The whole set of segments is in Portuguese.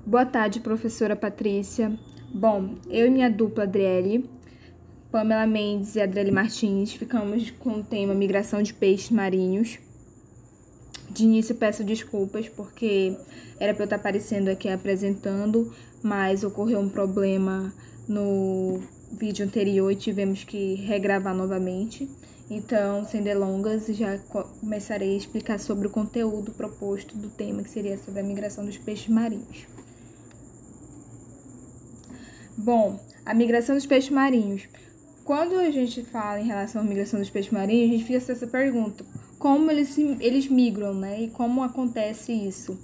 Boa tarde, professora Patrícia. Bom, eu e minha dupla Adriele, Pamela Mendes e Adriele Martins, ficamos com o tema migração de peixes marinhos. De início, peço desculpas porque era para eu estar aparecendo aqui apresentando, mas ocorreu um problema no vídeo anterior e tivemos que regravar novamente. Então, sem delongas, já começarei a explicar sobre o conteúdo proposto do tema, que seria sobre a migração dos peixes marinhos. Bom, a migração dos peixes marinhos. Quando a gente fala em relação à migração dos peixes marinhos, a gente fica essa pergunta: como eles migram, né? E como acontece isso?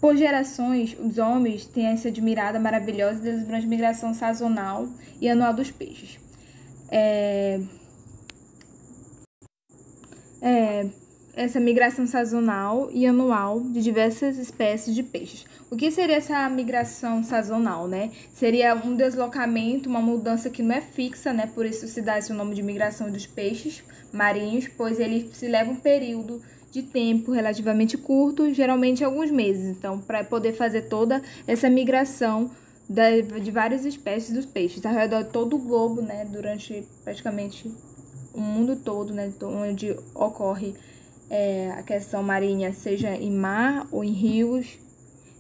Por gerações, os homens têm essa admirada, maravilhosa e deslumbrante migração sazonal e anual dos peixes. Essa migração sazonal e anual de diversas espécies de peixes. O que seria essa migração sazonal, né? Seria um deslocamento, uma mudança que não é fixa, né? Por isso se dá esse nome de migração dos peixes marinhos, pois ele se leva um período de tempo relativamente curto, geralmente alguns meses. Então, para poder fazer toda essa migração de várias espécies dos peixes ao redor de todo o globo, né? Durante praticamente o mundo todo, né? Onde ocorre a questão marinha, seja em mar ou em rios,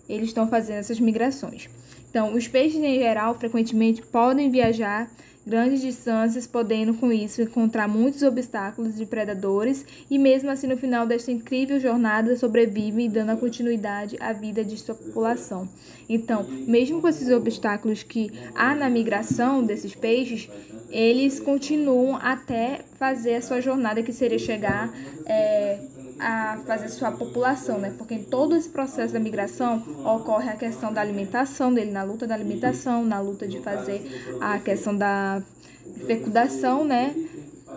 eles estão fazendo essas migrações. Então, os peixes em geral frequentemente podem viajar grandes distâncias, podendo com isso encontrar muitos obstáculos de predadores e mesmo assim no final desta incrível jornada sobrevivem dando a continuidade à vida de sua população. Então, mesmo com esses obstáculos que há na migração desses peixes, eles continuam até fazer a sua jornada, que seria chegar a fazer sua população, né? Porque em todo esse processo da migração ocorre a questão da alimentação dele, na luta da alimentação, na luta de fazer a questão da fecundação, né?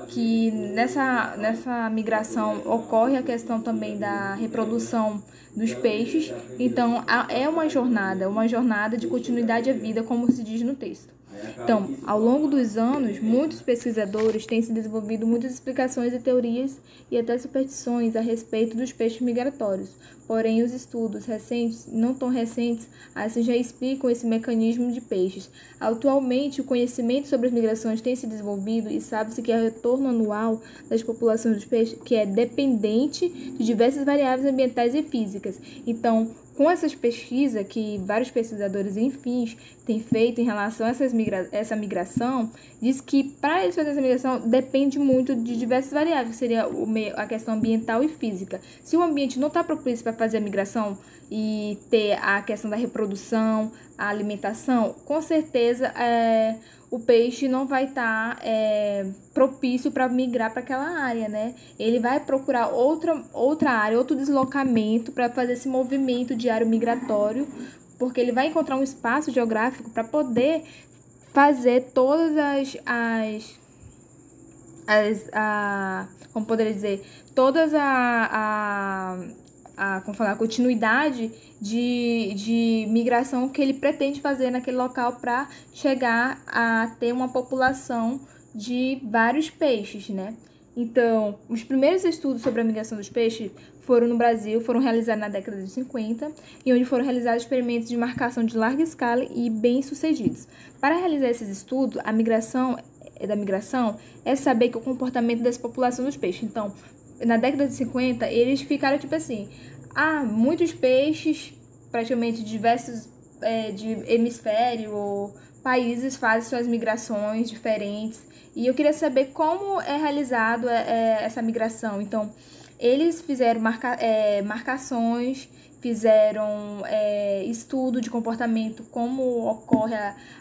Que nessa migração ocorre a questão também da reprodução dos peixes. Então, é uma jornada de continuidade à vida, como se diz no texto. Então, ao longo dos anos, muitos pesquisadores têm se desenvolvido muitas explicações e teorias e até superstições a respeito dos peixes migratórios. Porém, os estudos recentes, não tão recentes, assim já explicam esse mecanismo de peixes. Atualmente, o conhecimento sobre as migrações tem se desenvolvido e sabe-se que é o retorno anual das populações dos peixes que é dependente de diversas variáveis ambientais e físicas. Então, com essas pesquisas que vários pesquisadores, enfim, têm feito em relação a essa migração, diz que para eles fazerem essa migração depende muito de diversas variáveis, que seria a questão ambiental e física. Se o ambiente não está propício para fazer a migração e ter a questão da reprodução, a alimentação, com certeza o peixe não vai estar propício para migrar para aquela área, né? Ele vai procurar outra área, outro deslocamento para fazer esse movimento diário migratório, porque ele vai encontrar um espaço geográfico para poder fazer todas como poderia dizer, todas a continuidade de migração que ele pretende fazer naquele local para chegar a ter uma população de vários peixes, né? Então, os primeiros estudos sobre a migração dos peixes foram no Brasil, foram realizados na década de 50, e onde foram realizados experimentos de marcação de larga escala e bem-sucedidos. Para realizar esses estudos, a migração é saber que o comportamento dessa população dos peixes. Então, na década de 50, eles ficaram tipo assim: muitos peixes, praticamente diversos de hemisfério ou países fazem suas migrações diferentes. E eu queria saber como é realizado essa migração. Então, eles fizeram marcações, fizeram estudo de comportamento, como ocorre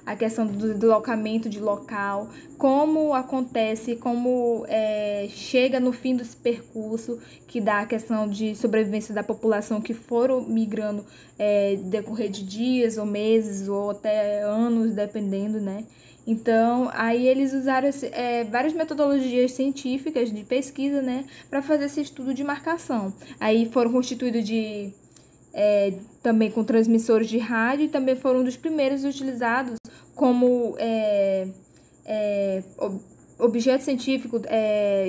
a questão do deslocamento de local, como acontece, como chega no fim desse percurso, que dá a questão de sobrevivência da população que foram migrando decorrer de dias ou meses ou até anos, dependendo, né? Então, aí eles usaram várias metodologias científicas de pesquisa, né, para fazer esse estudo de marcação. Aí foram constituídos também com transmissores de rádio e também foram um dos primeiros utilizados como objeto científico,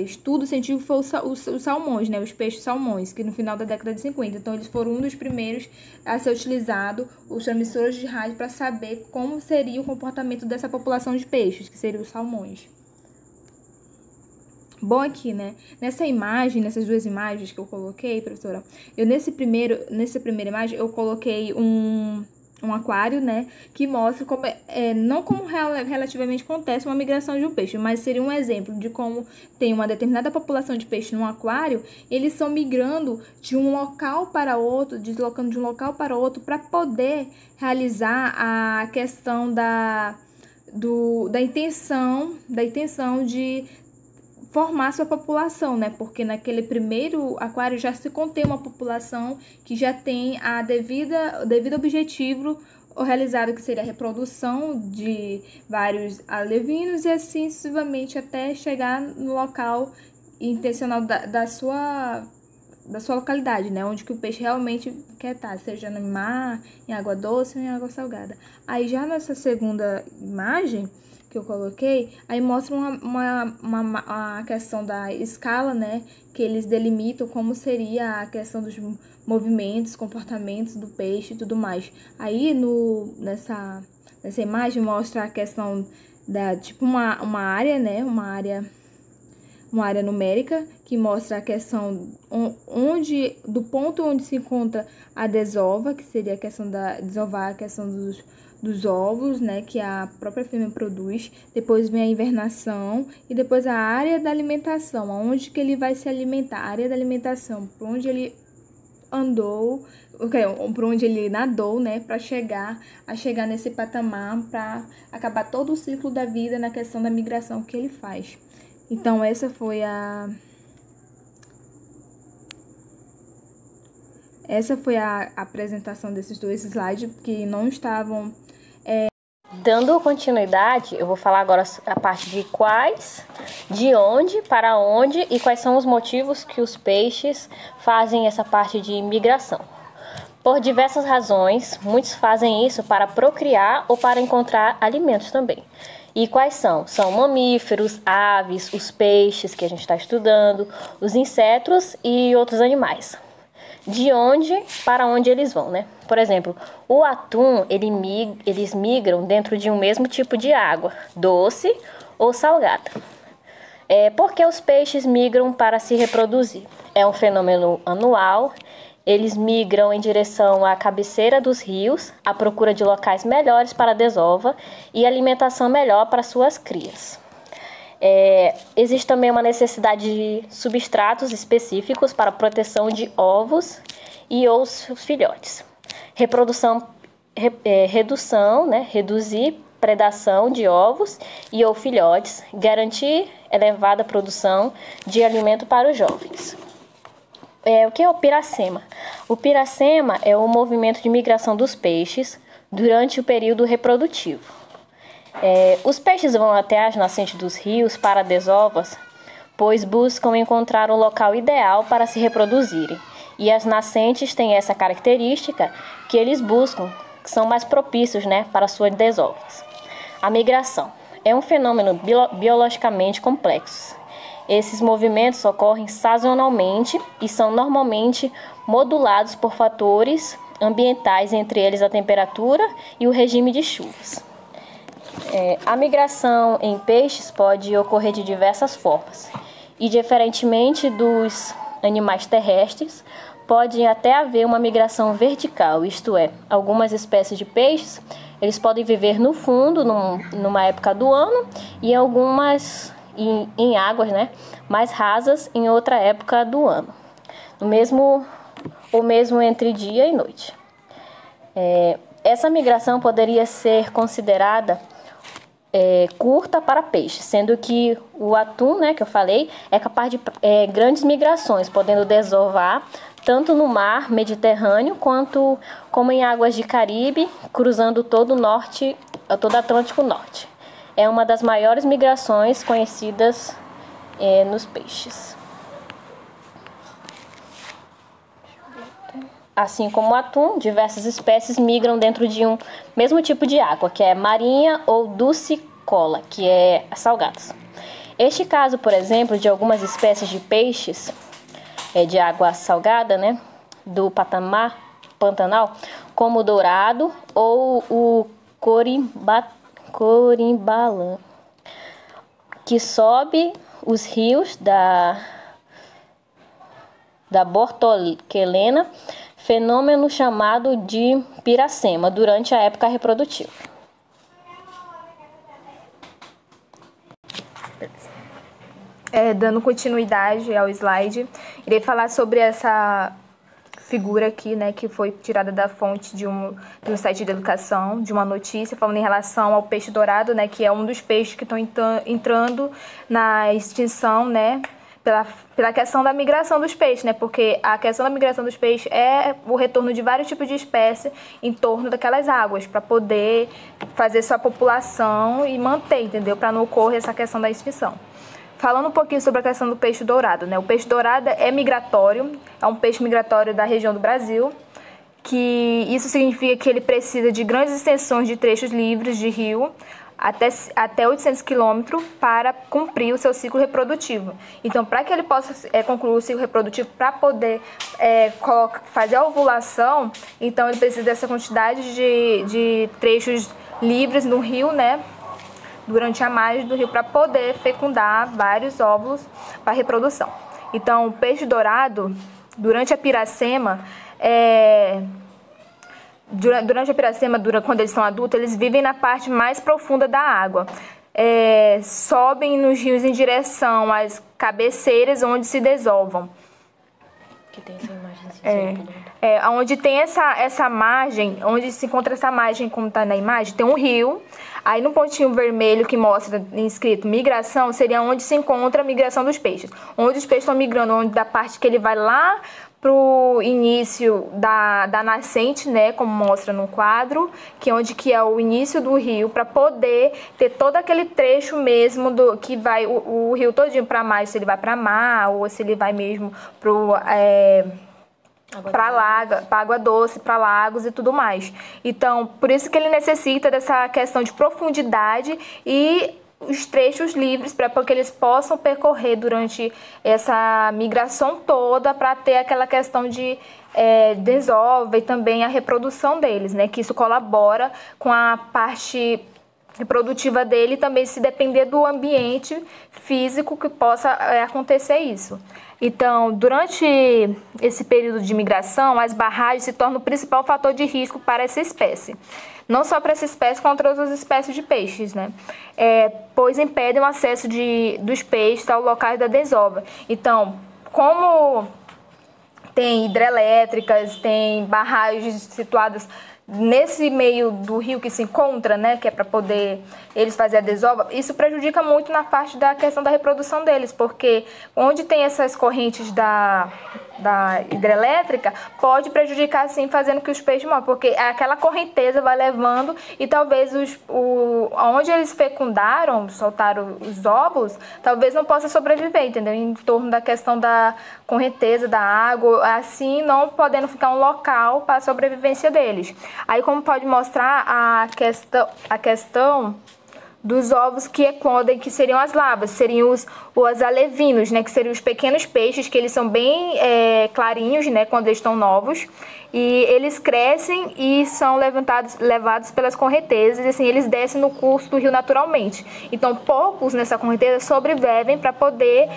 estudo científico foi os salmões, né? Os peixes salmões, que no final da década de 50. Então, eles foram um dos primeiros a ser utilizado os transmissores de rádio para saber como seria o comportamento dessa população de peixes, que seriam os salmões. Bom, aqui, né? Nessa imagem, nessas duas imagens que eu coloquei, professora, nessa primeira imagem, eu coloquei um aquário, né, que mostra como não como relativamente acontece uma migração de um peixe, mas seria um exemplo de como tem uma determinada população de peixe num aquário, eles estão migrando de um local para outro, deslocando de um local para outro para poder realizar a questão da intenção de formar sua população, né? Porque naquele primeiro aquário já se contém uma população que já tem o devido objetivo realizado, que seria a reprodução de vários alevinos e assim sucessivamente até chegar no local intencional da sua localidade, né? Onde que o peixe realmente quer estar, seja no mar, em água doce ou em água salgada. Aí já nessa segunda imagem que eu coloquei, aí mostra a questão da escala, né, que eles delimitam como seria a questão dos movimentos, comportamentos do peixe e tudo mais. Aí nessa imagem mostra a questão da tipo uma área, né, uma área numérica que mostra a questão do ponto onde se encontra a desova, que seria a questão da desovar, a questão dos ovos, né, que a própria fêmea produz. Depois vem a invernação e depois a área da alimentação, onde que ele vai se alimentar, a área da alimentação, por onde ele andou, por onde ele nadou, né, para chegar nesse patamar, para acabar todo o ciclo da vida na questão da migração que ele faz. Então essa foi a apresentação desses dois slides que não estavam... Dando continuidade, eu vou falar agora a parte de quais, de onde, para onde e quais são os motivos que os peixes fazem essa parte de migração. Por diversas razões, muitos fazem isso para procriar ou para encontrar alimentos também. E quais são? São mamíferos, aves, os peixes que a gente está estudando, os insetos e outros animais. De onde para onde eles vão, né? Por exemplo, o atum, eles migram dentro de um mesmo tipo de água, doce ou salgada. Por que os peixes migram para se reproduzir? É um fenômeno anual. Eles migram em direção à cabeceira dos rios, à procura de locais melhores para a desova e alimentação melhor para suas crias. Existe também uma necessidade de substratos específicos para a proteção de ovos e ou seus filhotes. Reduzir predação de ovos e ou filhotes, garantir elevada produção de alimento para os jovens. O que é o piracema? O piracema é o movimento de migração dos peixes durante o período reprodutivo. Os peixes vão até as nascentes dos rios para desovas, pois buscam encontrar um local ideal para se reproduzirem. E as nascentes têm essa característica que eles buscam, que são mais propícios, né, para suas desovas. A migração é um fenômeno biologicamente complexo. Esses movimentos ocorrem sazonalmente e são normalmente modulados por fatores ambientais, entre eles a temperatura e o regime de chuvas. A migração em peixes pode ocorrer de diversas formas e, diferentemente dos animais terrestres, pode até haver uma migração vertical, isto é, algumas espécies de peixes eles podem viver no fundo numa época do ano e algumas em águas, né, mais rasas em outra época do ano, ou mesmo entre dia e noite. Essa migração poderia ser considerada curta para peixe, sendo que o atum, né, que eu falei, é capaz de grandes migrações, podendo desovar tanto no mar Mediterrâneo como em águas de Caribe, cruzando todo o Atlântico Norte. É uma das maiores migrações conhecidas nos peixes. Assim como o atum, diversas espécies migram dentro de um mesmo tipo de água, que é marinha ou dulcicola, que é salgadas. Este caso, por exemplo, de algumas espécies de peixes de água salgada, né, do patamar pantanal, como o dourado ou o corimbalã, que sobe os rios da Bortoquelena, fenômeno chamado de piracema, durante a época reprodutiva. Dando continuidade ao slide, irei falar sobre essa figura aqui, né, que foi tirada da fonte de um site de educação, de uma notícia falando em relação ao peixe dourado, né, que é um dos peixes que estão entrando na extinção, né, pela questão da migração dos peixes, né, porque a questão da migração dos peixes é o retorno de vários tipos de espécies em torno daquelas águas, para poder fazer sua população e manter, entendeu, para não ocorrer essa questão da extinção. Falando um pouquinho sobre a questão do peixe dourado, né? O peixe dourado é migratório, é um peixe migratório da região do Brasil, que isso significa que ele precisa de grandes extensões de trechos livres de rio, até 800 quilômetros, para cumprir o seu ciclo reprodutivo. Então, para que ele possa concluir o ciclo reprodutivo, para poder fazer a ovulação, então ele precisa dessa quantidade de trechos livres no rio, né, durante a margem do rio, para poder fecundar vários óvulos para reprodução. Então, o peixe dourado, durante a piracema, quando eles são adultos, eles vivem na parte mais profunda da água. Sobem nos rios em direção às cabeceiras, onde se desovam. Que tem essa imagem. Onde tem essa margem, onde se encontra essa margem, como está na imagem, tem um rio. Aí no pontinho vermelho que mostra escrito migração, seria onde se encontra a migração dos peixes. Onde os peixes estão migrando, onde da parte que ele vai lá pro início da nascente, né, como mostra no quadro, que é o início do rio, para poder ter todo aquele trecho mesmo que vai o rio todinho para mar, se ele vai para mar ou se ele vai mesmo para água doce, para lagos e tudo mais. Então, por isso que ele necessita dessa questão de profundidade e os trechos livres para que eles possam percorrer durante essa migração toda, para ter aquela questão de desova e também a reprodução deles, né? Que isso colabora com a parte reprodutiva dele, também se depender do ambiente físico que possa acontecer isso. Então, durante esse período de migração, as barragens se tornam o principal fator de risco para essa espécie. Não só para essa espécie, quanto outras espécies de peixes, né? Pois impedem o acesso dos peixes aos locais da desova. Então, como tem hidrelétricas, tem barragens situadas nesse meio do rio que se encontra, né, que é para poder eles fazer a desova, isso prejudica muito na parte da questão da reprodução deles, porque onde tem essas correntes da hidrelétrica, pode prejudicar, sim, fazendo que os peixes morram, porque aquela correnteza vai levando e talvez onde eles fecundaram, soltaram os óvulos, talvez não possa sobreviver, entendeu? Em torno da questão da correnteza, da água, assim, não podendo ficar um local para a sobrevivência deles. Aí, como pode mostrar a questão dos ovos que eclodem, que seriam as larvas, seriam os alevinos, né, que seriam os pequenos peixes, que eles são bem clarinhos, né, quando eles estão novos, e eles crescem e são levados pelas correntezas, e assim, eles descem no curso do rio naturalmente. Então, poucos nessa correnteza sobrevivem para poder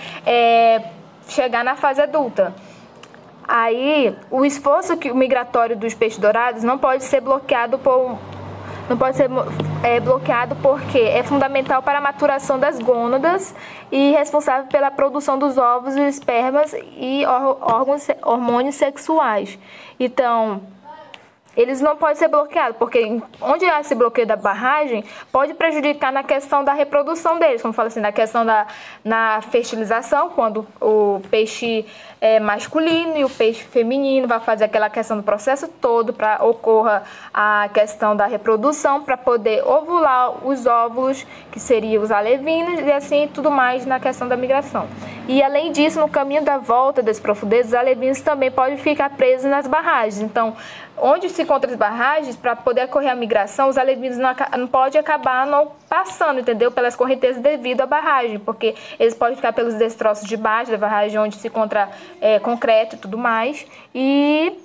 chegar na fase adulta. Aí, o esforço migratório dos peixes dourados não pode ser bloqueado porque é fundamental para a maturação das gônadas e responsável pela produção dos ovos e espermas e hormônios sexuais. Então, eles não podem ser bloqueados, porque onde há esse bloqueio da barragem, pode prejudicar na questão da reprodução deles, como fala assim, na questão na fertilização, quando o peixe é masculino e o peixe feminino vai fazer aquela questão do processo todo para ocorra a questão da reprodução, para poder ovular os óvulos, que seriam os alevinos, e assim tudo mais na questão da migração. E além disso, no caminho da volta das profundezas, os alevinos também podem ficar presos nas barragens. Então, onde se encontram as barragens, para poder ocorrer a migração, os alevinos não podem acabar não passando, entendeu? Pelas correntezas devido à barragem, porque eles podem ficar pelos destroços de baixo da barragem, onde se encontra concreto e tudo mais, e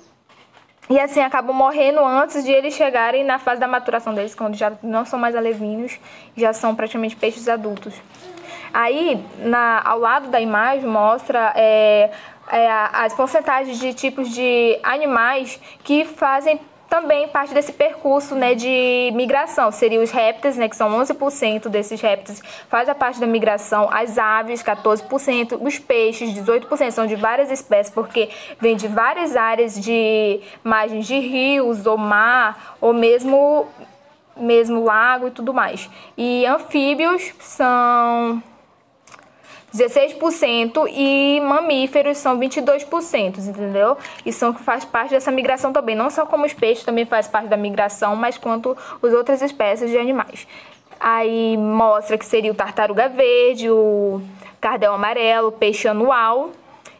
assim acabam morrendo antes de eles chegarem na fase da maturação deles, quando já não são mais alevinos, já são praticamente peixes adultos. Aí, ao lado da imagem, mostra as porcentagens de tipos de animais que fazem também parte desse percurso, né, de migração. Seriam os répteis, né, que são 11% desses répteis fazem a parte da migração, as aves, 14%, os peixes, 18%, são de várias espécies, porque vem de várias áreas de margens de rios ou mar, ou mesmo lago e tudo mais. E anfíbios são 16% e mamíferos são 22%, entendeu? E são que faz parte dessa migração também, não só como os peixes também faz parte da migração, mas quanto as outras espécies de animais. Aí mostra que seria o tartaruga verde, o cardel amarelo, o peixe anual,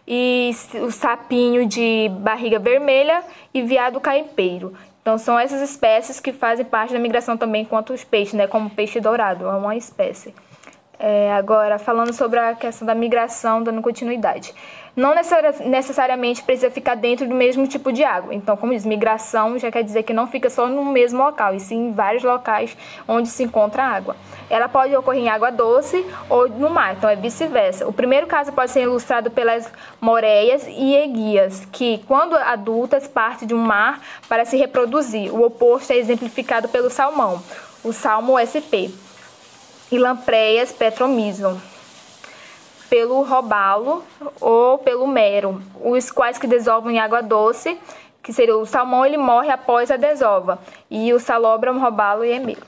e o sapinho de barriga vermelha e veado caimpeiro. Então são essas espécies que fazem parte da migração também quanto os peixes, né? Como o peixe dourado, é uma espécie. Agora, falando sobre a questão da migração, dando continuidade. Não necessariamente precisa ficar dentro do mesmo tipo de água. Então, como diz, migração já quer dizer que não fica só no mesmo local, e sim em vários locais onde se encontra água. Ela pode ocorrer em água doce ou no mar, então é vice-versa. O primeiro caso pode ser ilustrado pelas moreias e eguias, que, quando adultas, partem de um mar para se reproduzir. O oposto é exemplificado pelo salmão, o salmo SP. E lampreias petromizon, pelo robalo ou pelo mero, os quais que desovam em água doce, que seria o salmão, ele morre após a desova, e o salobram, robalo e emelo.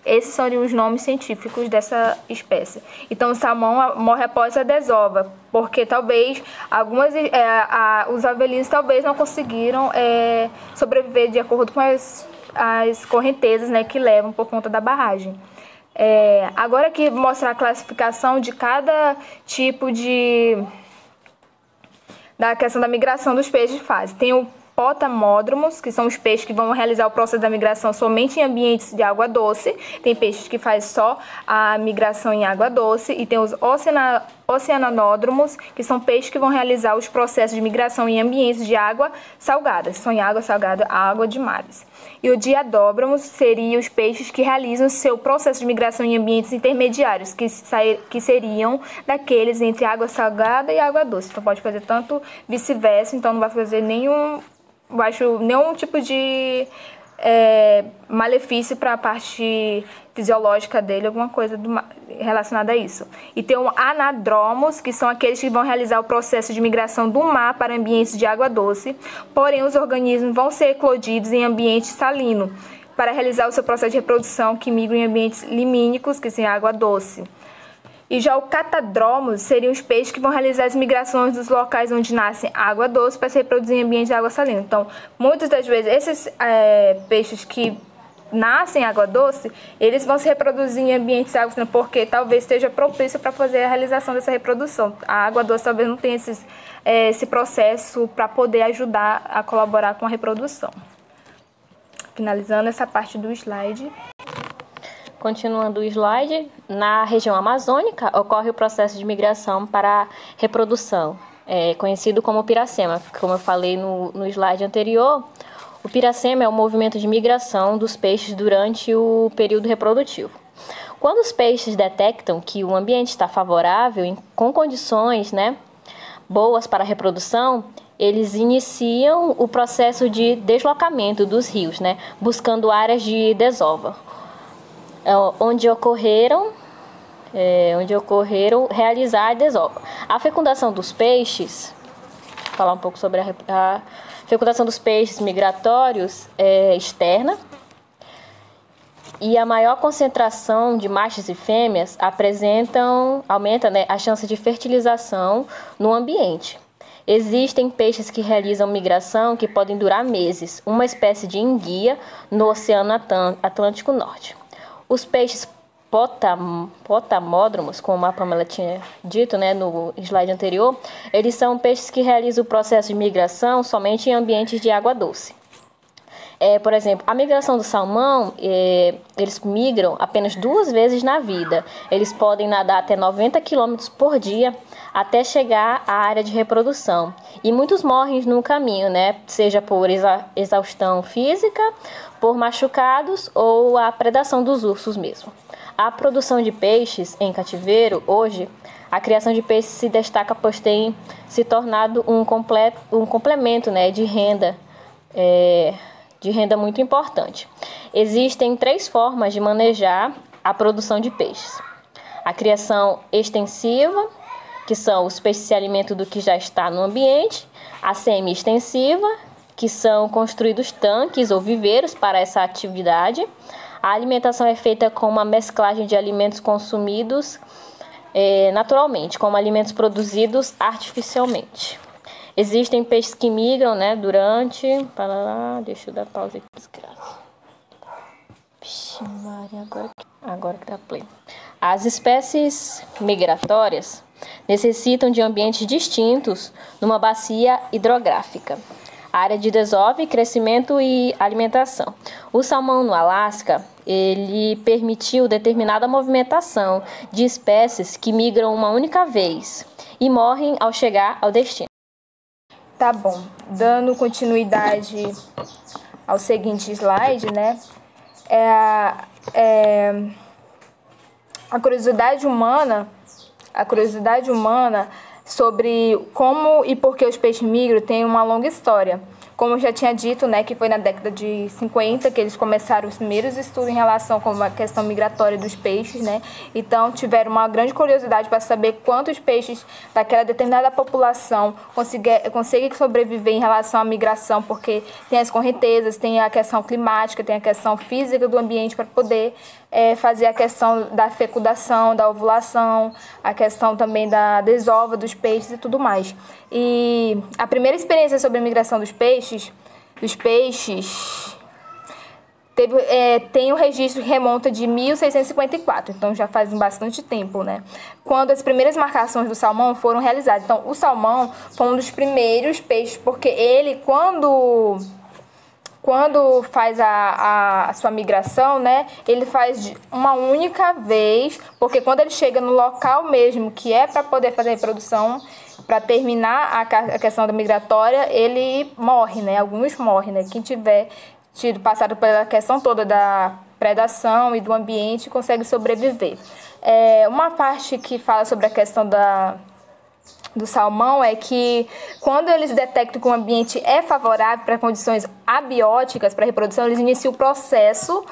Esses seriam os nomes científicos dessa espécie. Então, o salmão morre após a desova, porque talvez os avelinos talvez não conseguiram sobreviver de acordo com as correntezas, né, que levam por conta da barragem. Agora aqui mostra a classificação de cada tipo da questão da migração dos peixes de fase. Tem o potamódromos, que são os peixes que vão realizar o processo da migração somente em ambientes de água doce. Tem peixes que fazem só a migração em água doce. E tem os oceanódromos, que são peixes que vão realizar os processos de migração em ambientes de água salgada. São em água salgada, água de mares. E o diadóbramos seriam os peixes que realizam seu processo de migração em ambientes intermediários, que seriam daqueles entre água salgada e água doce. Então pode fazer tanto vice-versa, então não vai fazer nenhum tipo de malefício para a parte fisiológica dele, alguma coisa relacionada a isso. E tem o anadromos, que são aqueles que vão realizar o processo de migração do mar para ambientes de água doce, porém os organismos vão ser eclodidos em ambiente salino para realizar o seu processo de reprodução, que migram em ambientes limínicos, que são água doce. E já o catadromos seriam os peixes que vão realizar as migrações dos locais onde nascem água doce para se reproduzir em ambientes de água salina. Então, muitas das vezes, esses peixes que nascem em água doce, eles vão se reproduzir em ambientes de água salina, porque talvez esteja propício para fazer a realização dessa reprodução. A água doce talvez não tenha esse processo para poder ajudar a colaborar com a reprodução. Finalizando essa parte do slide. Continuando o slide, na região amazônica ocorre o processo de migração para reprodução, conhecido como piracema. Como eu falei no slide anterior, o piracema é o movimento de migração dos peixes durante o período reprodutivo. Quando os peixes detectam que o ambiente está favorável, com condições, boas para a reprodução, eles iniciam o processo de deslocamento dos rios, buscando áreas de desova, onde ocorreram realizar a desova. A fecundação dos peixes, vou falar um pouco sobre a fecundação dos peixes migratórios externa, e a maior concentração de machos e fêmeas aumenta a chance de fertilização no ambiente. Existem peixes que realizam migração que podem durar meses, uma espécie de enguia no Oceano Atlântico Norte. Os peixes potamódromos, como a Pamela tinha dito no slide anterior, eles são peixes que realizam o processo de migração somente em ambientes de água doce. Por exemplo, a migração do salmão, eles migram apenas 2 vezes na vida. Eles podem nadar até 90 quilômetros por dia até chegar à área de reprodução. E muitos morrem no caminho, né? Seja por exaustão física, por machucados ou a predação dos ursos mesmo. A produção de peixes em cativeiro, hoje, a criação de peixes se destaca pois tem se tornado um complemento, né, de renda muito importante. Existem 3 formas de manejar a produção de peixes. A criação extensiva, que são os peixes se alimentam do que já está no ambiente. A semi-extensiva, que são construídos tanques ou viveiros para essa atividade. A alimentação é feita com uma mesclagem de alimentos consumidos naturalmente, como alimentos produzidos artificialmente. Existem peixes que migram, né, durante... Deixa eu dar pausa aqui. Desgraça. Vixe, Maria, agora que dá play. As espécies migratórias necessitam de ambientes distintos numa bacia hidrográfica. Área de desove, crescimento e alimentação. O salmão no Alasca, ele permitiu determinada movimentação de espécies que migram uma única vez e morrem ao chegar ao destino. Tá bom, dando continuidade ao seguinte slide, né? A curiosidade humana sobre como e por que os peixes migram tem uma longa história. Como eu já tinha dito, né, que foi na década de 50 que eles começaram os primeiros estudos em relação com a questão migratória dos peixes, né? Então, tiveram uma grande curiosidade para saber quantos peixes daquela determinada população conseguem sobreviver em relação à migração, porque tem as correntezas, tem a questão climática, tem a questão física do ambiente para poder fazer a questão da fecundação, da ovulação, a questão também da desova dos peixes e tudo mais. E a primeira experiência sobre a migração dos peixes tem um registro que remonta de 1654, então já faz bastante tempo, né? Quando as primeiras marcações do salmão foram realizadas. Então, o salmão foi um dos primeiros peixes, porque ele, quando faz a sua migração, né, ele faz uma única vez, porque quando ele chega no local mesmo, que é para poder fazer a reprodução, para terminar a questão da migratória, ele morre, né, alguns morrem, né, quem tiver passado pela questão toda da predação e do ambiente consegue sobreviver. Uma parte que fala sobre a questão do salmão é que quando eles detectam que o ambiente é favorável para condições abióticas para a reprodução, eles iniciam o processo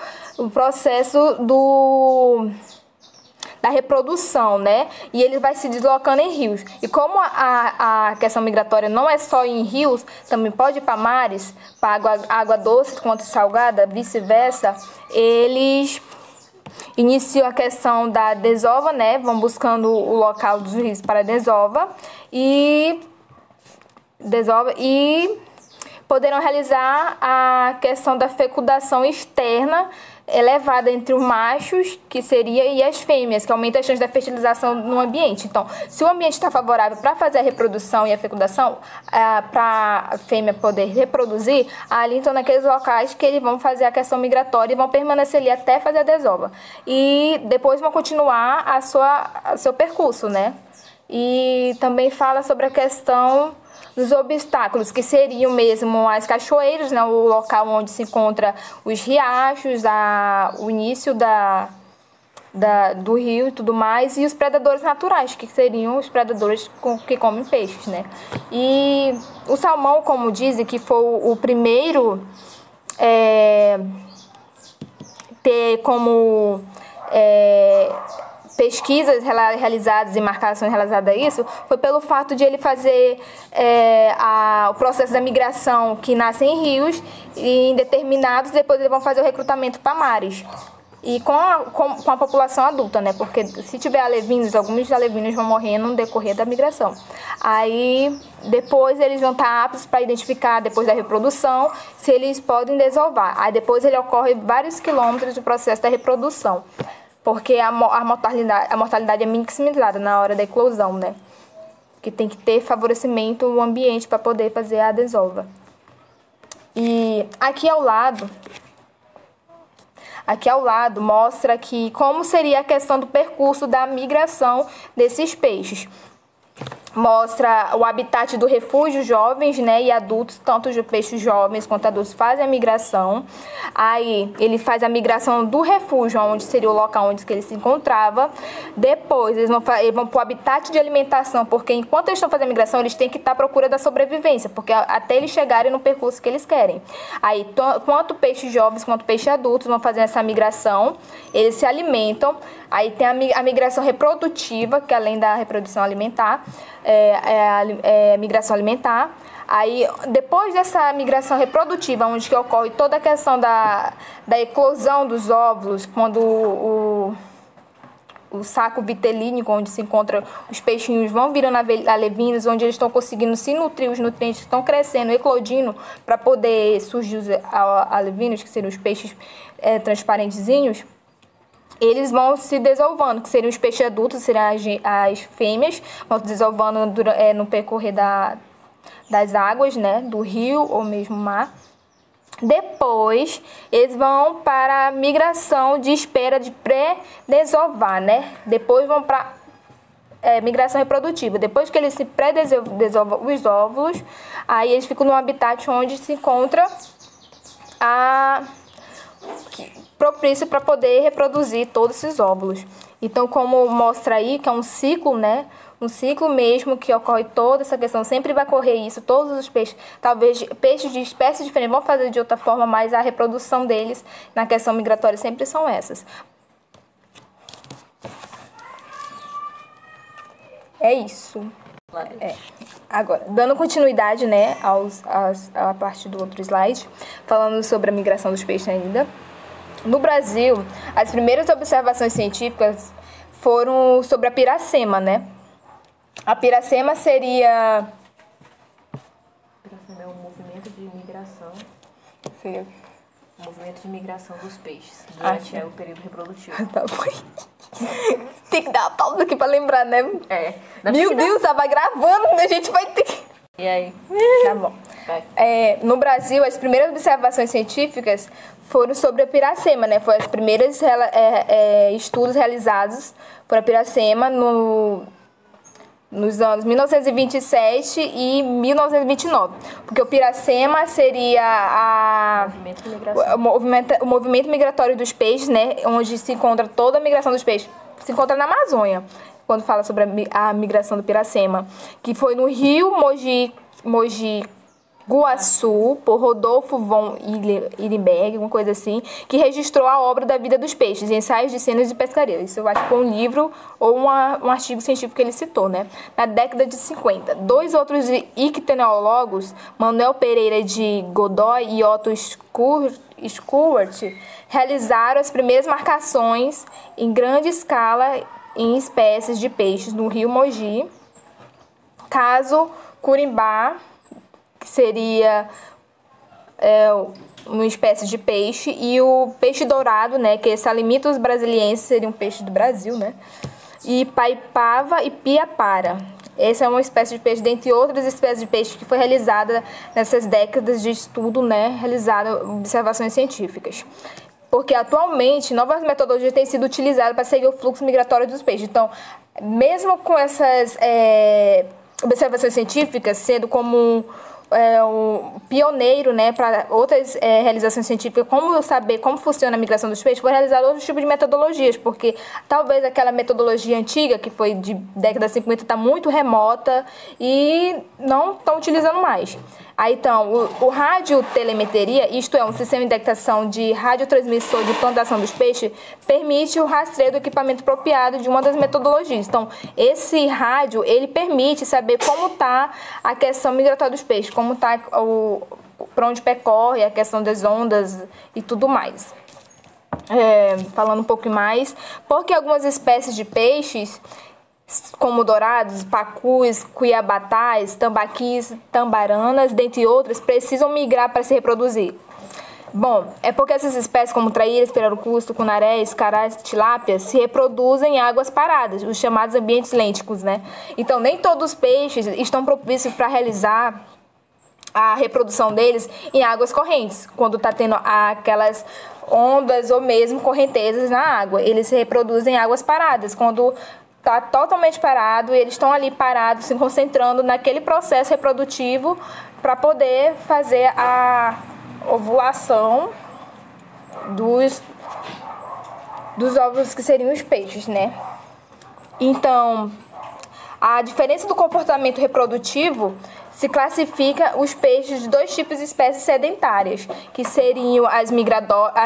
da reprodução, né? E ele vai se deslocando em rios. E como a questão migratória não é só em rios, também pode ir para mares, para água doce quanto salgada, vice-versa, eles iniciam a questão da desova, né? Vão buscando o local dos rios para desova e poderão realizar a questão da fecundação externa elevada entre os machos, que seria, e as fêmeas, que aumenta a chance da fertilização no ambiente. Então, se o ambiente está favorável para fazer a reprodução e a fecundação, para a fêmea poder reproduzir, ali então naqueles locais que eles vão fazer a questão migratória e vão permanecer ali até fazer a desova. E depois vão continuar o seu percurso, né? E também fala sobre a questão dos obstáculos, que seriam mesmo as cachoeiras, né, o local onde se encontra os riachos, o início do rio e tudo mais, e os predadores naturais, que seriam os predadores que comem peixes, né? E o salmão, como dizem, que foi o primeiro ter como pesquisas realizadas e marcações realizadas a isso, foi pelo fato de ele fazer o processo da migração, que nasce em rios, e em determinados, depois eles vão fazer o recrutamento para mares. E com a população adulta, né? Porque se tiver alevinos, alguns alevinos vão morrer no decorrer da migração. Aí, depois eles vão estar aptos para identificar, depois da reprodução, se eles podem desovar. Aí depois ele ocorre vários quilômetros do processo da reprodução, porque a mortalidade é minimizada na hora da eclosão, né? Que tem que ter favorecimento no ambiente para poder fazer a desova. E aqui ao lado mostra que como seria a questão do percurso da migração desses peixes. Mostra o habitat do refúgio, jovens, né, e adultos, tanto os peixes jovens quanto adultos fazem a migração. Aí ele faz a migração do refúgio, onde seria o local onde ele se encontrava. Depois eles vão para o habitat de alimentação, porque enquanto eles estão fazendo a migração, eles têm que estar à procura da sobrevivência, porque até eles chegarem no percurso que eles querem. Aí, quanto peixes jovens quanto peixes adultos vão fazendo essa migração, eles se alimentam. Aí tem a migração reprodutiva, que além da reprodução alimentar, é a migração alimentar. Aí, depois dessa migração reprodutiva, onde que ocorre toda a questão da eclosão dos óvulos, quando o saco vitelínico, onde se encontram os peixinhos, vão virando alevinos, onde eles estão conseguindo se nutrir, os nutrientes estão crescendo, eclodindo, para poder surgir os alevinos, que seriam os peixes transparentezinhos. Eles vão se desovando, que seriam os peixes adultos, seriam as fêmeas, vão se desovando no percorrer das águas, né, do rio ou mesmo mar. Depois, eles vão para a migração de espera de pré-desovar, né? Depois vão para migração reprodutiva. Depois que eles se pré-desovam os óvulos, aí eles ficam no habitat onde se encontra propício para poder reproduzir todos esses óvulos. Então, como mostra aí, que é um ciclo, né? Um ciclo mesmo que ocorre toda essa questão, sempre vai ocorrer isso, todos os peixes, talvez peixes de espécies diferentes vão fazer de outra forma, mas a reprodução deles na questão migratória sempre são essas. É isso. Agora, dando continuidade, né, à parte do outro slide, falando sobre a migração dos peixes ainda. No Brasil, as primeiras observações científicas foram sobre a piracema, né? A piracema seria... Piracema é um movimento de migração. Sim. O movimento de migração dos peixes durante o período reprodutivo. Tá bom. Tem que dar uma pausa aqui pra lembrar, né? Meu Deus, tava gravando, a gente vai ter que... E aí? Tá bom. No Brasil, as primeiras observações científicas foram sobre a piracema, né? Foram os primeiros estudos realizados por a piracema nos anos 1927 e 1929. Porque o piracema seria o movimento migratório dos peixes, né? Onde se encontra toda a migração dos peixes. Se encontra na Amazônia, quando fala sobre a migração do piracema. Que foi no rio Mogi Guaçu, por Rodolfo von Irenberg, alguma coisa assim, que registrou a obra da vida dos peixes, ensaios de cenas de pescaria. Isso eu acho que foi um livro ou um artigo científico que ele citou, né? Na década de 50. Dois outros ictiologos, Manuel Pereira de Godoy e Otto Schubert, realizaram as primeiras marcações em grande escala em espécies de peixes no rio Mogi, caso Curimbá, que seria uma espécie de peixe, e o peixe dourado, né, que é Salimitos brasiliensis, seria um peixe do Brasil, né, e Paipava e Piapara. Essa é uma espécie de peixe, dentre outras espécies de peixe, que foi realizada nessas décadas de estudo, né, realizada observações científicas. Porque atualmente novas metodologias têm sido utilizadas para seguir o fluxo migratório dos peixes. Então, mesmo com essas observações científicas, sendo como um pioneiro, né, para outras realizações científicas, como saber como funciona a migração dos peixes, foi realizado outros tipos de metodologias, porque talvez aquela metodologia antiga, que foi de década de 50, está muito remota e não estão utilizando mais. Aí, então, o radiotelemetria, isto é, um sistema de detecção de radiotransmissor de plantação dos peixes, permite o rastreio do equipamento apropriado de uma das metodologias. Então, esse rádio, ele permite saber como está a questão migratória dos peixes, como está para onde percorre, a questão das ondas e tudo mais. Falando um pouco mais, porque algumas espécies de peixes, como dourados, pacus, cuiabatás, tambaquis, tambaranas, dentre outras, precisam migrar para se reproduzir. Bom, é porque essas espécies como traíras, pirarucus, tucunarés, carás, tilápias se reproduzem em águas paradas, os chamados ambientes lênticos, né? Então, nem todos os peixes estão propícios para realizar a reprodução deles em águas correntes, quando está tendo aquelas ondas ou mesmo correntezas na água. Eles se reproduzem em águas paradas, quando está totalmente parado, eles estão ali parados, se concentrando naquele processo reprodutivo para poder fazer a ovulação dos ovos, que seriam os peixes, né? Então, a diferença do comportamento reprodutivo se classifica os peixes de dois tipos de espécies sedentárias, que seriam as migradoras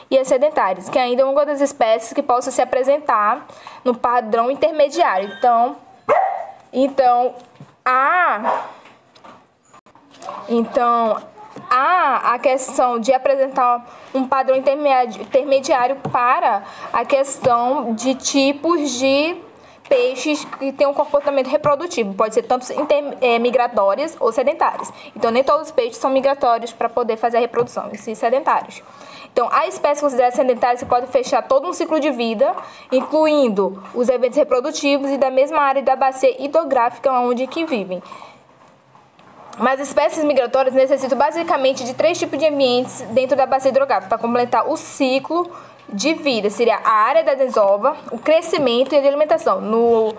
e as sedentárias, que ainda é uma das espécies que possa se apresentar no padrão intermediário. Então há a questão de apresentar um padrão intermediário para a questão de tipos de peixes que têm um comportamento reprodutivo. Pode ser tanto migratórias ou sedentárias. Então, nem todos os peixes são migratórios para poder fazer a reprodução, e sim sedentários. Então, a espécie considerada sedentária se pode fechar todo um ciclo de vida, incluindo os eventos reprodutivos e da mesma área da bacia hidrográfica onde que vivem. Mas as espécies migratórias necessitam basicamente de 3 tipos de ambientes dentro da bacia hidrográfica para completar o ciclo de vida. Seria a área da desova, o crescimento e a alimentação. No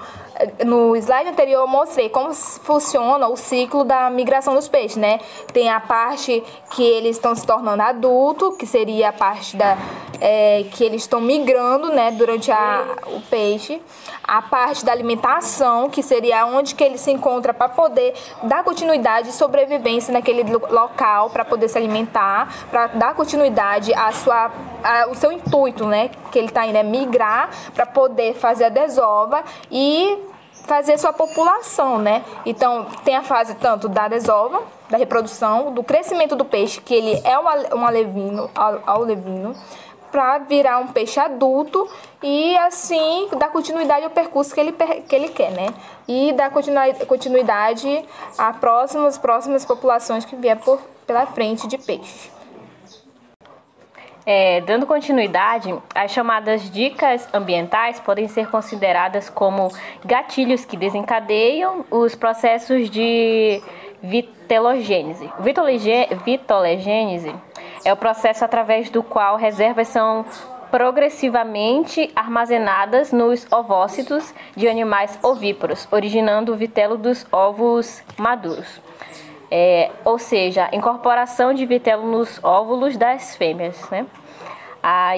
slide anterior eu mostrei como funciona o ciclo da migração dos peixes, né? Tem a parte que eles estão se tornando adulto, que seria a parte que eles estão migrando, né, durante o peixe. A parte da alimentação, que seria onde que ele se encontra para poder dar continuidade e sobrevivência naquele local, para poder se alimentar, para dar continuidade ao seu intuito, né, que ele está indo migrar para poder fazer a desova e fazer sua população, né? Então, tem a fase tanto da desova, da reprodução, do crescimento do peixe, que ele é um alevino, para virar um peixe adulto e assim dar continuidade ao percurso que ele quer, né? E dar continuidade a próximas populações que vier pela frente de peixes. Dando continuidade, as chamadas dicas ambientais podem ser consideradas como gatilhos que desencadeiam os processos de vitelogênese. Vitelogênese é o processo através do qual reservas são progressivamente armazenadas nos ovócitos de animais ovíparos, originando o vitelo dos ovos maduros. Ou seja, incorporação de vitelo nos óvulos das fêmeas, né?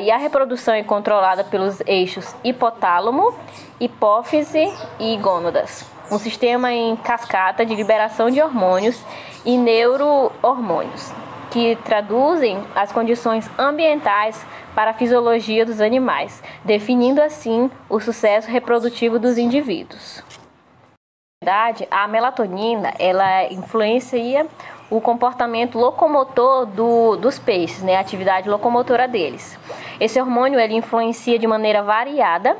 E a reprodução é controlada pelos eixos hipotálamo, hipófise e gônadas, um sistema em cascata de liberação de hormônios e neurohormônios, que traduzem as condições ambientais para a fisiologia dos animais, definindo assim o sucesso reprodutivo dos indivíduos. A melatonina, ela influencia o comportamento locomotor dos peixes, né, a atividade locomotora deles. Esse hormônio ele influencia de maneira variada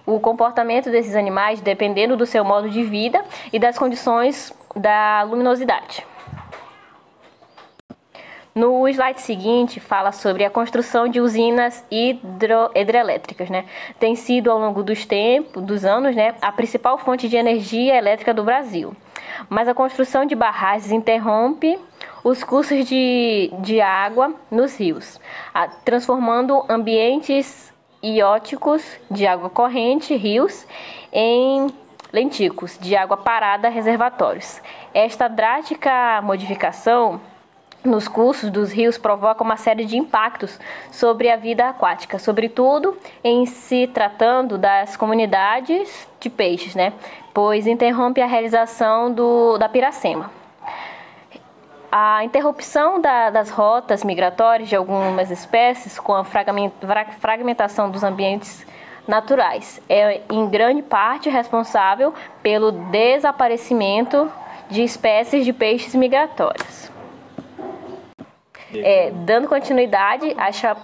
o comportamento desses animais, dependendo do seu modo de vida e das condições da luminosidade. No slide seguinte, fala sobre a construção de usinas hidrelétricas, né? Tem sido, ao longo dos anos, né, a principal fonte de energia elétrica do Brasil. Mas a construção de barragens interrompe os cursos de água nos rios, transformando ambientes ióticos de água corrente, rios, em lenticos de água parada, reservatórios. Esta drástica modificação nos cursos dos rios provoca uma série de impactos sobre a vida aquática, sobretudo em se tratando das comunidades de peixes, né? Pois interrompe a realização da piracema. A interrupção das rotas migratórias de algumas espécies com a fragmentação dos ambientes naturais é, em grande parte, responsável pelo desaparecimento de espécies de peixes migratórios. Dando continuidade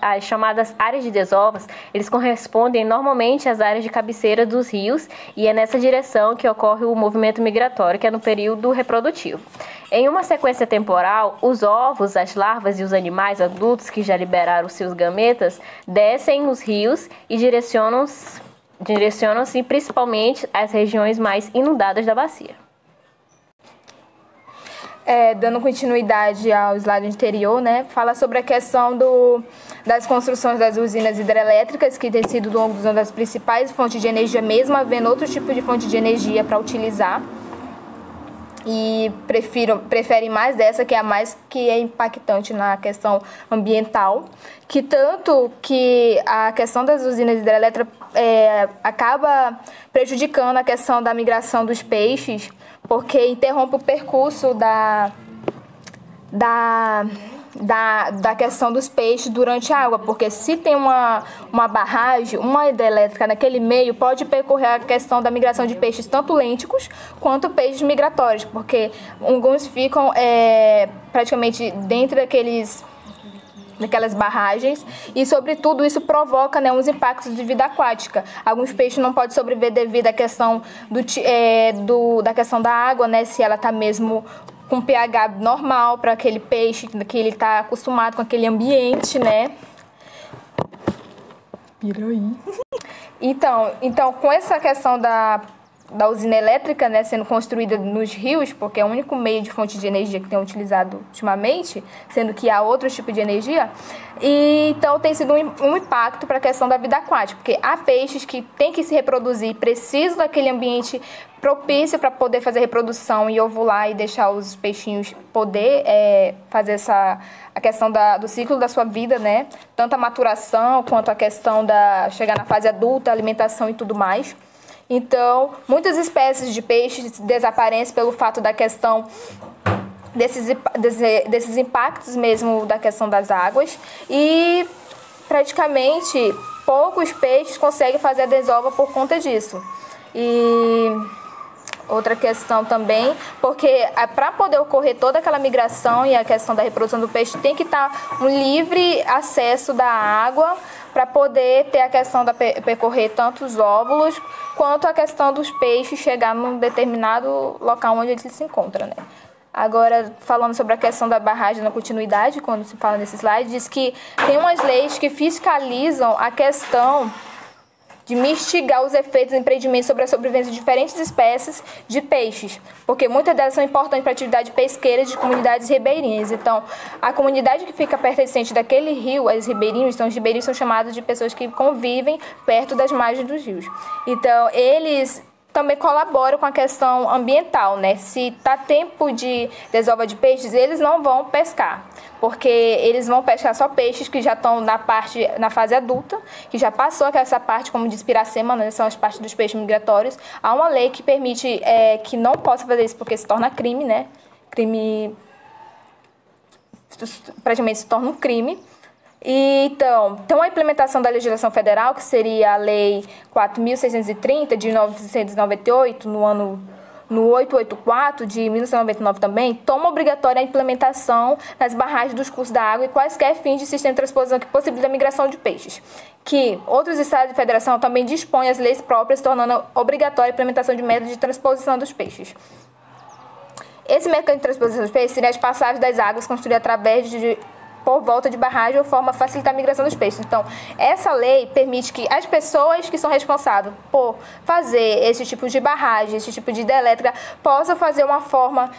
às chamadas áreas de desovas, eles correspondem normalmente às áreas de cabeceira dos rios e é nessa direção que ocorre o movimento migratório, que é no período reprodutivo. Em uma sequência temporal, os ovos, as larvas e os animais adultos que já liberaram seus gametas descem nos rios e direcionam-se principalmente às regiões mais inundadas da bacia. Dando continuidade ao slide anterior, né, fala sobre a questão das construções das usinas hidrelétricas, que tem sido uma das principais fontes de energia, mesmo havendo outro tipo de fonte de energia para utilizar. E preferem mais dessa, que é a mais que é impactante na questão ambiental, que tanto que a questão das usinas hidrelétricas acaba prejudicando a questão da migração dos peixes, porque interrompe o percurso da questão dos peixes durante a água, porque se tem uma barragem, uma hidrelétrica naquele meio, pode percorrer a questão da migração de peixes tanto lênticos quanto peixes migratórios, porque alguns ficam praticamente dentro daquelas barragens e, sobretudo, isso provoca, né, uns impactos de vida aquática. Alguns peixes não podem sobreviver devido à questão da questão da água, né, se ela está mesmo com pH normal para aquele peixe, que ele está acostumado com aquele ambiente, né? Piraí. Então, com essa questão da usina elétrica, né, sendo construída nos rios, porque é o único meio de fonte de energia que tem utilizado ultimamente, sendo que há outros tipos de energia, e então tem sido um impacto para a questão da vida aquática, porque há peixes que têm que se reproduzir, precisam daquele ambiente propício para poder fazer reprodução e ovular e deixar os peixinhos poder fazer a questão do ciclo da sua vida, né? Tanto a maturação quanto a questão da chegar na fase adulta, alimentação e tudo mais. Então, muitas espécies de peixes desaparecem pelo fato da questão desses impactos mesmo da questão das águas, e praticamente poucos peixes conseguem fazer a desova por conta disso. E outra questão também, porque para poder ocorrer toda aquela migração e a questão da reprodução do peixe, tem que estar um livre acesso da água para poder ter a questão da percorrer tanto os óvulos quanto a questão dos peixes chegar num determinado local onde ele se encontra, né? Agora, falando sobre a questão da barragem na continuidade, quando se fala nesse slide, diz que tem umas leis que fiscalizam a questão de mitigar os efeitos do empreendimento sobre a sobrevivência de diferentes espécies de peixes, porque muitas delas são importantes para a atividade pesqueira de comunidades ribeirinhas. Então, a comunidade que fica pertencente daquele rio, os ribeirinhos são chamados de pessoas que convivem perto das margens dos rios. Então, eles também colaboram com a questão ambiental, né? Se está tempo de desova de peixes, eles não vão pescar, porque eles vão pescar só peixes que já estão na fase adulta, que já passou essa parte, como diz Piracema, né? São as partes dos peixes migratórios. Há uma lei que permite que não possa fazer isso, porque se torna crime, né? Praticamente se torna um crime. E, então, tem uma implementação da legislação federal, que seria a Lei 4.630, de 1998, no 884, de 1999 também, toma obrigatória a implementação nas barragens dos cursos da água e quaisquer fins de sistema de transposição que possibilitem a migração de peixes. Que outros estados e federação também dispõem as leis próprias, tornando obrigatória a implementação de métodos de transposição dos peixes. Esse mecanismo de transposição dos peixes seria as passagens das águas construídas através por volta de barragem ou forma a facilitar a migração dos peixes. Então, essa lei permite que as pessoas que são responsáveis por fazer esse tipo de barragem, esse tipo de hidrelétrica, possam fazer uma forma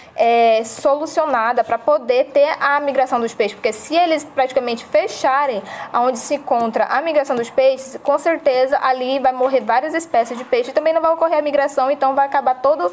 solucionada para poder ter a migração dos peixes. Porque se eles praticamente fecharem onde se encontra a migração dos peixes, com certeza ali vai morrer várias espécies de peixe e também não vai ocorrer a migração, então vai acabar todo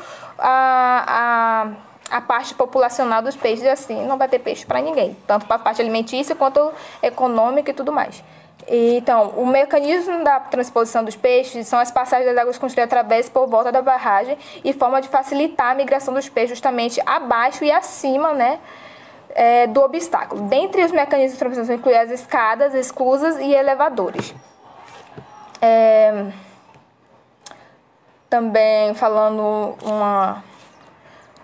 a parte populacional dos peixes, e assim não vai ter peixe para ninguém, tanto para a parte alimentícia quanto econômica e tudo mais. Então, o mecanismo da transposição dos peixes são as passagens das águas construídas através por volta da barragem e forma de facilitar a migração dos peixes justamente abaixo e acima, né, do obstáculo. Dentre os mecanismos de transposição incluem as escadas, esclusas e elevadores. Também falando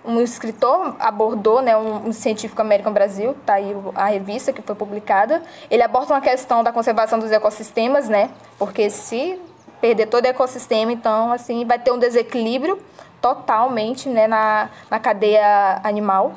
um escritor abordou, né, um científico americano Brasil, tá aí a revista que foi publicada, ele aborda uma questão da conservação dos ecossistemas, né, porque se perder todo o ecossistema, então, assim, vai ter um desequilíbrio totalmente, né, na cadeia animal.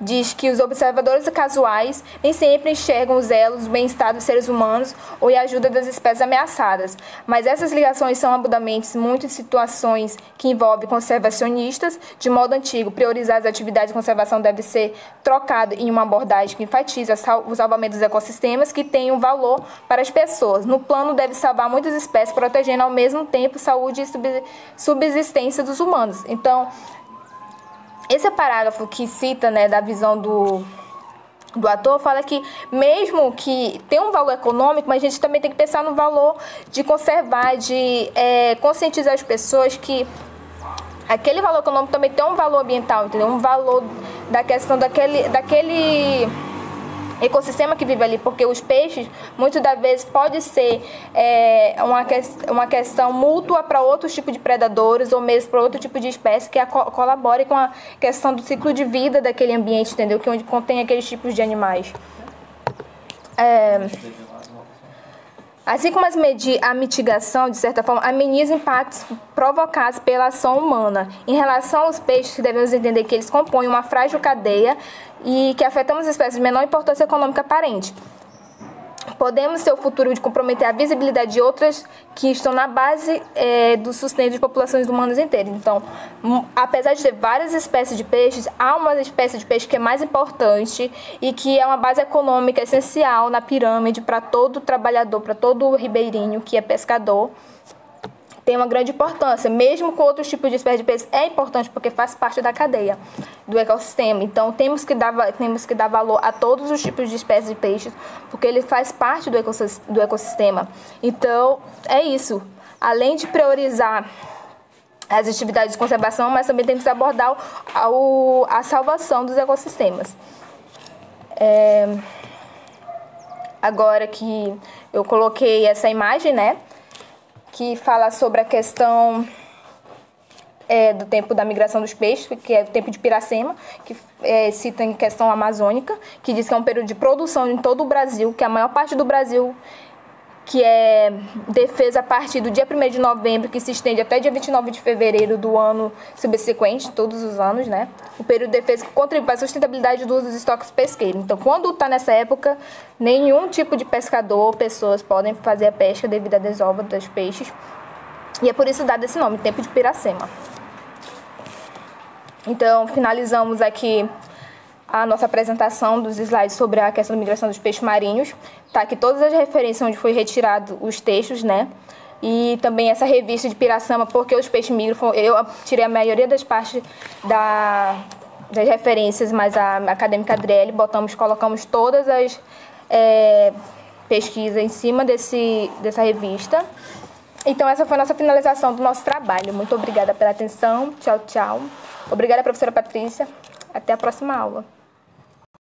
diz que os observadores casuais nem sempre enxergam os elos do bem-estar dos seres humanos ou a ajuda das espécies ameaçadas, mas essas ligações são abundantes muito em situações que envolvem conservacionistas. De modo antigo, priorizar as atividades de conservação deve ser trocado em uma abordagem que enfatiza o salvamento dos ecossistemas que tem um valor para as pessoas. No plano, deve salvar muitas espécies, protegendo ao mesmo tempo saúde e subsistência dos humanos. Então, esse parágrafo que cita, né, da visão do ator, fala que mesmo que tem um valor econômico, mas a gente também tem que pensar no valor de conservar, de conscientizar as pessoas que aquele valor econômico também tem um valor ambiental, entendeu? Um valor da questão daquele ecossistema que vive ali, porque os peixes, muitas das vezes, pode ser uma questão mútua para outros tipos de predadores ou mesmo para outro tipo de espécie que colabore com a questão do ciclo de vida daquele ambiente, entendeu? Que onde contém aqueles tipos de animais. Assim como a mitigação, de certa forma, ameniza impactos provocados pela ação humana. Em relação aos peixes, devemos entender que eles compõem uma frágil cadeia e que afetamos espécies de menor importância econômica aparente. Podemos ter o futuro de comprometer a visibilidade de outras que estão na base do sustento de populações humanas inteiras. Então, apesar de ter várias espécies de peixes, há uma espécie de peixe que é mais importante e que é uma base econômica essencial na pirâmide para todo trabalhador, para todo ribeirinho que é pescador. Tem uma grande importância, mesmo com outros tipos de espécies de peixes, é importante porque faz parte da cadeia do ecossistema. Então, temos que dar valor a todos os tipos de espécies de peixes, porque ele faz parte do ecossistema. Então, é isso. Além de priorizar as atividades de conservação, mas também temos que abordar a salvação dos ecossistemas. Agora que eu coloquei essa imagem, né, que fala sobre a questão do tempo da migração dos peixes, que é o tempo de Piracema, que cita em questão amazônica, que diz que é um período de produção em todo o Brasil, que a maior parte do Brasil, que é defesa a partir do dia 1º de novembro, que se estende até dia 29 de fevereiro do ano subsequente, todos os anos, né? O período de defesa que contribui para a sustentabilidade do uso dos estoques pesqueiros. Então, quando está nessa época, nenhum tipo de pescador ou pessoas podem fazer a pesca devido à desova dos peixes. E é por isso dado esse nome, tempo de Piracema. Então, finalizamos aqui a nossa apresentação dos slides sobre a questão da migração dos peixes marinhos. Tá aqui todas as referências onde foi retirado os textos, né? E também essa revista de Piracema, porque os peixes migram. Eu tirei a maioria das partes das referências, mas a acadêmica Adriele, colocamos todas as pesquisas em cima dessa revista. Então, essa foi a nossa finalização do nosso trabalho. Muito obrigada pela atenção. Tchau, tchau. Obrigada, professora Patrícia. Até a próxima aula.